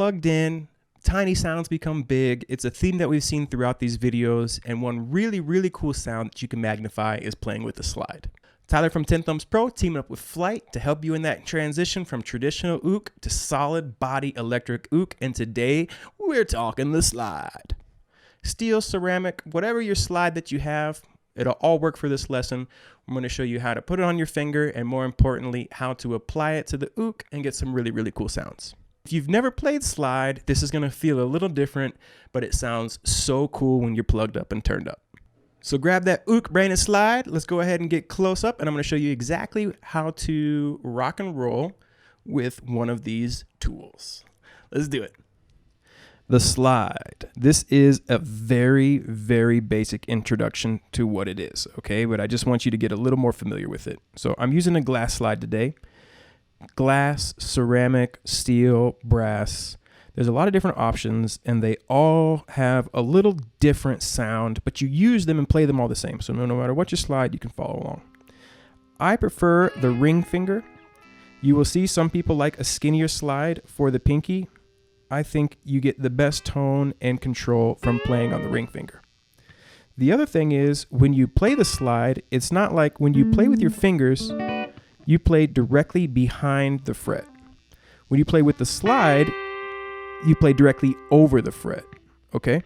plugged in, tiny sounds become big. It's a theme that we've seen throughout these videos, and one really, really cool sound that you can magnify is playing with the slide. Tyler from 10 Thumbs Pro teaming up with Flight to help you in that transition from traditional uke to solid body electric uke, and today we're talking the slide. Steel, ceramic, whatever your slide that you have, it'll all work for this lesson. I'm going to show you how to put it on your finger, and more importantly, how to apply it to the uke and get some really, really cool sounds. If you've never played slide, this is going to feel a little different, but it sounds so cool when you're plugged up and turned up. So grab that uke, brain, and slide. Let's go ahead and get close up, and I'm going to show you exactly how to rock and roll with one of these tools. Let's do it. The slide. This is a very, very basic introduction to what it is, okay? But I just want you to get a little more familiar with it. So I'm using a glass slide today. Glass, ceramic, steel, brass. There's a lot of different options, and they all have a little different sound, but you use them and play them all the same. So no matter what your slide, you can follow along. I prefer the ring finger. You will see some people like a skinnier slide for the pinky. I think you get the best tone and control from playing on the ring finger. The other thing is, when you play the slide, it's not like when you play with your fingers, you play directly behind the fret. When you play with the slide, you play directly over the fret, okay?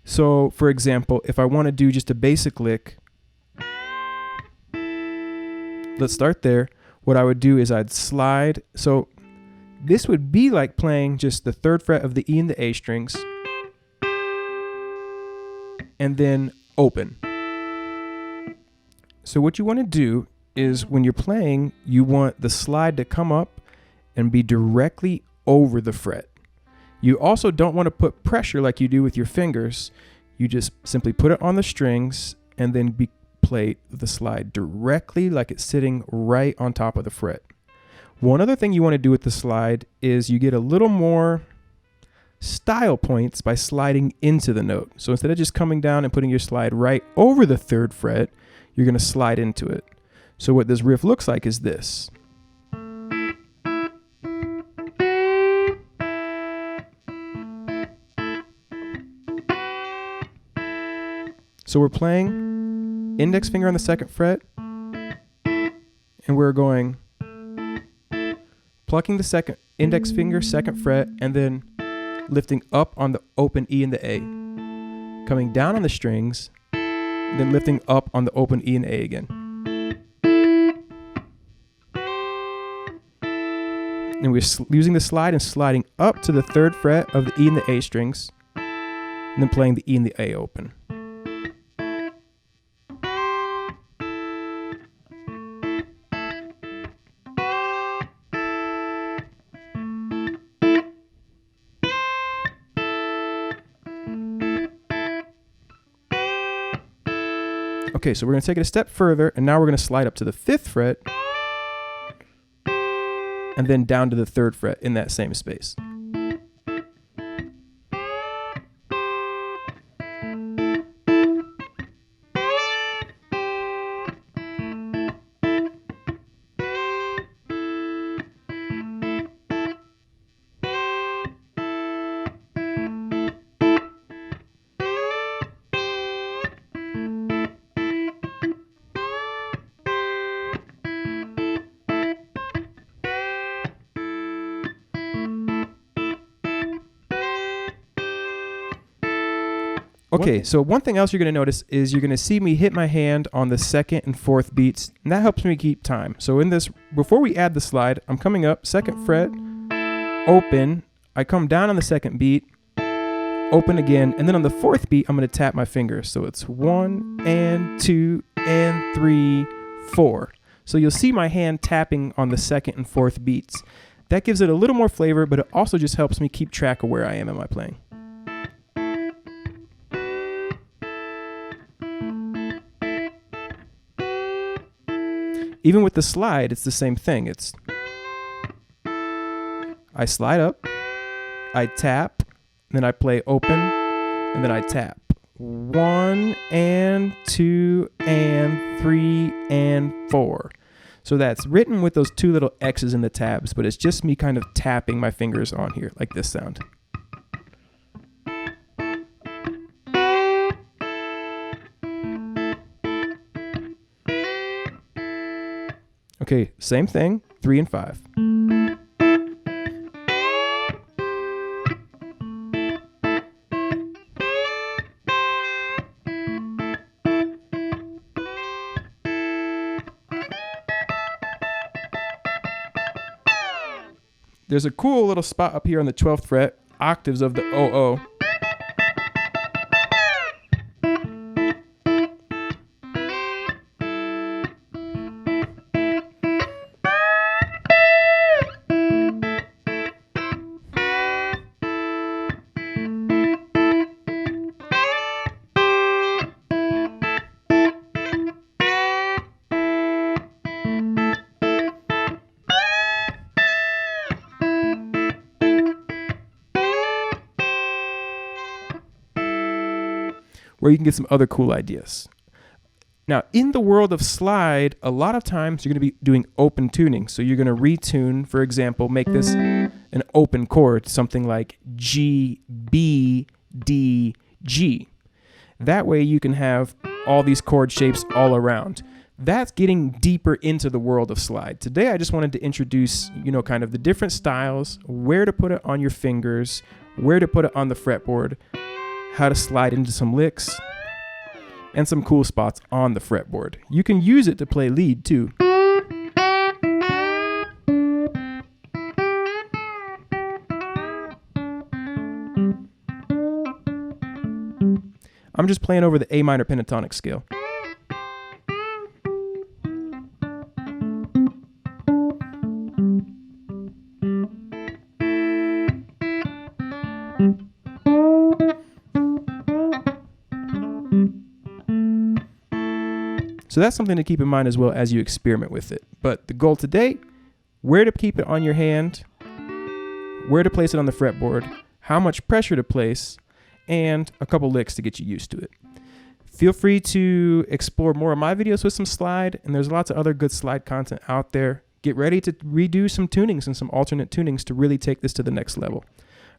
So, for example, if I want to do just a basic lick, let's start there. What I would do is I'd slide. So this would be like playing just the 3rd fret of the E and the A strings, and then open. So what you want to do is, when you're playing, you want the slide to come up and be directly over the fret. You also don't want to put pressure like you do with your fingers. You just simply put it on the strings and then play the slide directly like it's sitting right on top of the fret. One other thing you want to do with the slide is you get a little more style points by sliding into the note. So instead of just coming down and putting your slide right over the 3rd fret, you're going to slide into it. So what this riff looks like is this. So we're playing index finger on the 2nd fret, and we're going plucking the index finger, 2nd fret, and then lifting up on the open E and the A, coming down on the strings, and then lifting up on the open E and A again. And we're using the slide and sliding up to the 3rd fret of the E and the A strings, and then playing the E and the A open. Okay, so we're going to take it a step further, and now we're going to slide up to the 5th fret, and then down to the 3rd fret in that same space. Okay, so one thing else you're going to notice is you're going to see me hit my hand on the 2nd and 4th beats, and that helps me keep time. So in this, before we add the slide, I'm coming up, 2nd fret, open, I come down on the 2nd beat, open again, and then on the 4th beat, I'm going to tap my fingers. So it's 1 and 2 and 3, 4. So you'll see my hand tapping on the 2nd and 4th beats. That gives it a little more flavor, but it also just helps me keep track of where I am in my playing. Even with the slide, it's the same thing. I slide up, I tap, then I play open, and then I tap. 1 and 2 and 3 and 4. So that's written with those two little X's in the tabs, but it's just me kind of tapping my fingers on here, like this sound. Okay, same thing, 3 and 5. There's a cool little spot up here on the 12th fret, octaves of the O. Where you can get some other cool ideas. Now, in the world of slide, a lot of times you're going to be doing open tuning. So you're going to retune, for example, make this an open chord, something like G, B, D, G. That way you can have all these chord shapes all around. That's getting deeper into the world of slide. Today, I just wanted to introduce, kind of the different styles, where to put it on your fingers, where to put it on the fretboard, how to slide into some licks, and some cool spots on the fretboard. You can use it to play lead too. I'm just playing over the A minor pentatonic scale. So that's something to keep in mind as well as you experiment with it. But the goal today, where to keep it on your hand, where to place it on the fretboard, how much pressure to place, and a couple licks to get you used to it. Feel free to explore more of my videos with some slide, and there's lots of other good slide content out there. Get ready to redo some tunings and some alternate tunings to really take this to the next level.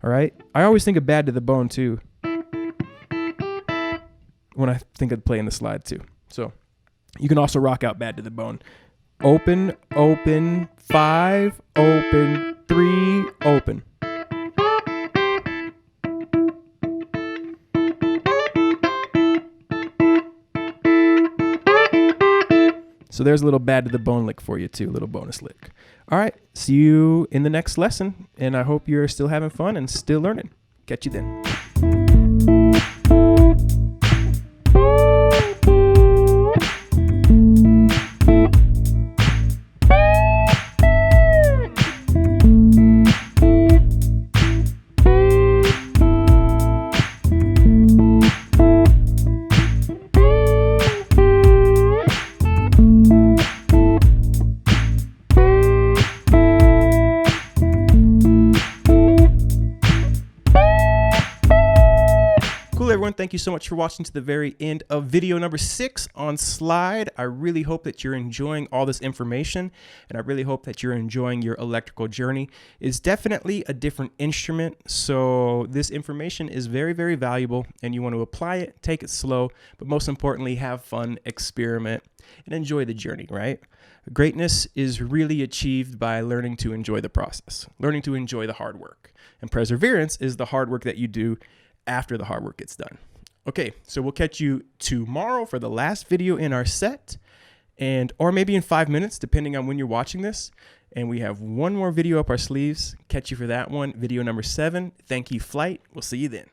All right? I always think of Bad to the Bone too when I think of playing the slide too. So you can also rock out Bad to the Bone. Open, open, 5, open, 3, open. So there's a little Bad to the Bone lick for you too, a little bonus lick. All right, see you in the next lesson, and I hope you're still having fun and still learning. Catch you then. Everyone, thank you so much for watching to the very end of video number 6 on slide. I really hope that you're enjoying all this information, and I really hope that you're enjoying your electrical journey. It's definitely a different instrument, so this information is very, very valuable, and you want to apply it, take it slow, but most importantly, have fun, experiment, and enjoy the journey, right? Greatness is really achieved by learning to enjoy the process, learning to enjoy the hard work, and perseverance is the hard work that you do after the hard work gets done. Okay, so we'll catch you tomorrow for the last video in our set, or maybe in 5 minutes, depending on when you're watching this. And we have one more video up our sleeves. Catch you for that one, video number 7. Thank you, Flight. We'll see you then.